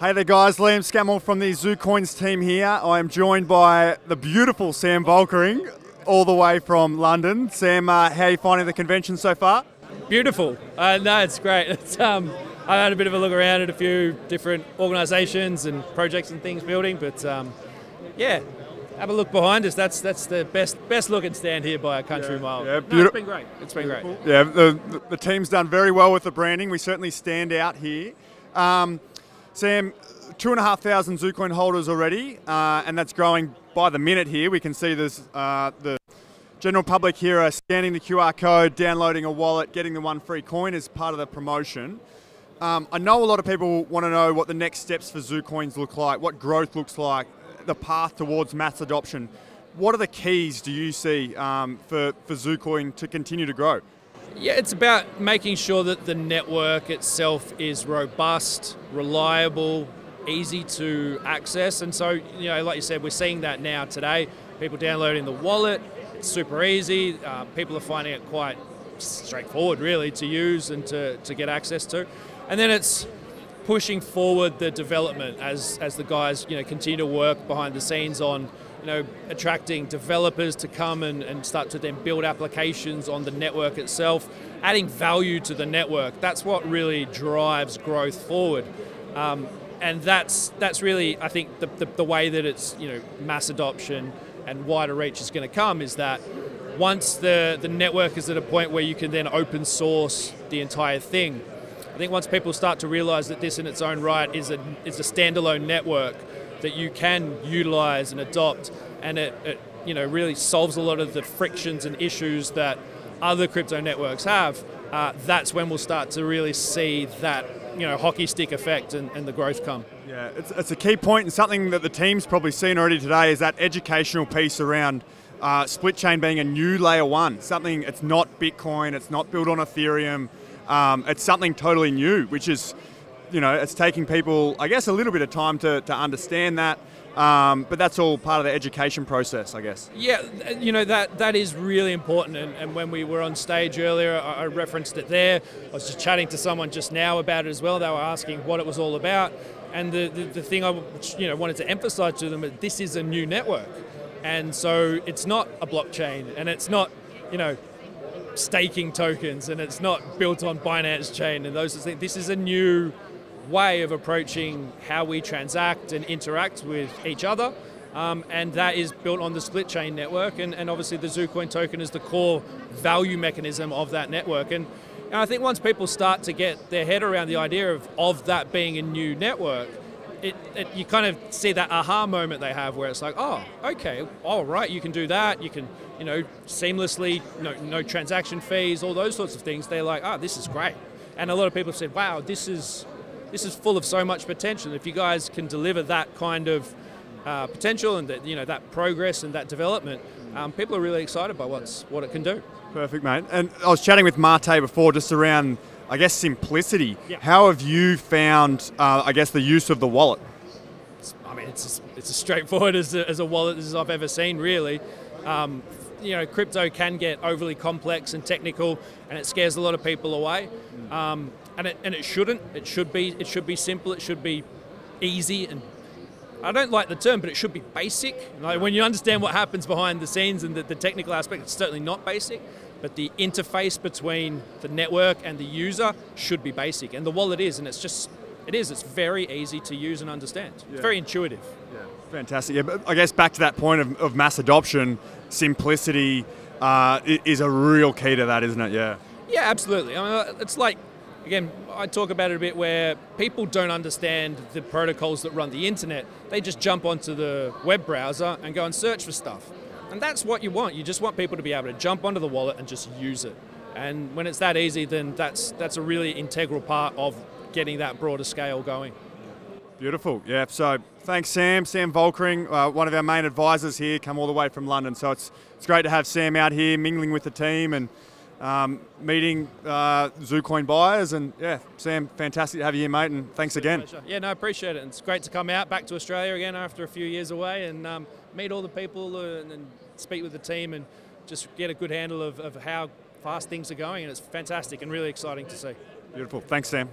Hey there guys, Liam Scammell from the Zucoins team here. I am joined by the beautiful Sam Volkering, all the way from London. Sam, how are you finding the convention so far? Beautiful. No, it's great. I've had a bit of a look around at a few different organisations and projects and things building, but yeah, have a look behind us. That's the best looking stand here by a country mile. Yeah, no, it's been great. It's been great. Yeah, the team's done very well with the branding. We certainly stand out here. Sam, 2,500 Zucoin holders already, and that's growing by the minute here. We can see this, the general public here are scanning the QR code, downloading a wallet, getting the one free coin as part of the promotion. I know a lot of people want to know what the next steps for Zucoins look like, what growth looks like, the path towards mass adoption. What are the keys do you see for Zucoin to continue to grow? Yeah, it's about making sure that the network itself is robust, reliable, easy to access. And so, like you said, we're seeing that now today. People downloading the wallet, it's super easy. People are finding it quite straightforward, really, to use and to get access to. And then it's pushing forward the development as the guys continue to work behind the scenes on attracting developers to come and start to then build applications on the network itself, adding value to the network. That's what really drives growth forward. And that's really, I think, the way that it's mass adoption and wider reach is going to come, is that once the network is at a point where you can then open source the entire thing. I think once people start to realize that this in its own right is a standalone network that you can utilize and adopt, and it really solves a lot of the frictions and issues that other crypto networks have, that's when we'll start to really see that hockey stick effect and the growth come. Yeah, it's a key point, and something that the team's probably seen already today is that educational piece around SplitChain being a new layer one, something. It's not Bitcoin, it's not built on Ethereum, it's something totally new, which is it's taking people, I guess, a little bit of time to understand that, but that's all part of the education process, I guess. Yeah, that is really important, and when we were on stage earlier, I referenced it there. I was just chatting to someone just now about it as well. They were asking what it was all about, and the thing I wanted to emphasize to them is this is a new network, and so it's not a blockchain, and it's not staking tokens, and it's not built on Binance chain and those things. This is a new way of approaching how we transact and interact with each other, and that is built on the SplitChain network, and obviously the Zucoin token is the core value mechanism of that network. And I think once people start to get their head around the idea of that being a new network, you kind of see that aha moment they have where it's like, oh, okay, all right, you can do that, you can seamlessly, no transaction fees, all those sorts of things. They're like, oh, this is great. And a lot of people have said, wow, this is full of so much potential. If you guys can deliver that kind of potential and that progress and that development, people are really excited by what it can do. Perfect, mate. And I was chatting with Mate before just around, I guess, simplicity. Yeah. How have you found, I guess, the use of the wallet? It's as straightforward as a wallet as I've ever seen, really. Crypto can get overly complex and technical, and it scares a lot of people away. And it shouldn't. It should be simple. It should be easy, and I don't like the term, but it should be basic. Like when you understand what happens behind the scenes and the technical aspect, it's certainly not basic. But the interface between the network and the user should be basic, and the wallet is, and it's very easy to use and understand. Yeah. It's very intuitive. Yeah, fantastic. Yeah, but I guess back to that point of mass adoption, simplicity is a real key to that, isn't it? Yeah. Yeah, absolutely. I mean, it's like, again, I talk about it a bit where people don't understand the protocols that run the internet. They just jump onto the web browser and go and search for stuff. And that's what you want. You just want people to be able to jump onto the wallet and just use it. And when it's that easy, then that's a really integral part of getting that broader scale going. Beautiful. Yeah. So thanks, Sam. Sam Volkering, one of our main advisors here, come all the way from London. So it's great to have Sam out here mingling with the team and meeting Zucoin buyers. And yeah, Sam, fantastic to have you here, mate. And thanks again. Yeah, no, I appreciate it. And it's great to come out back to Australia again after a few years away and meet all the people and speak with the team and just get a good handle of how fast things are going. And it's fantastic and really exciting to see. Beautiful. Thanks, Sam.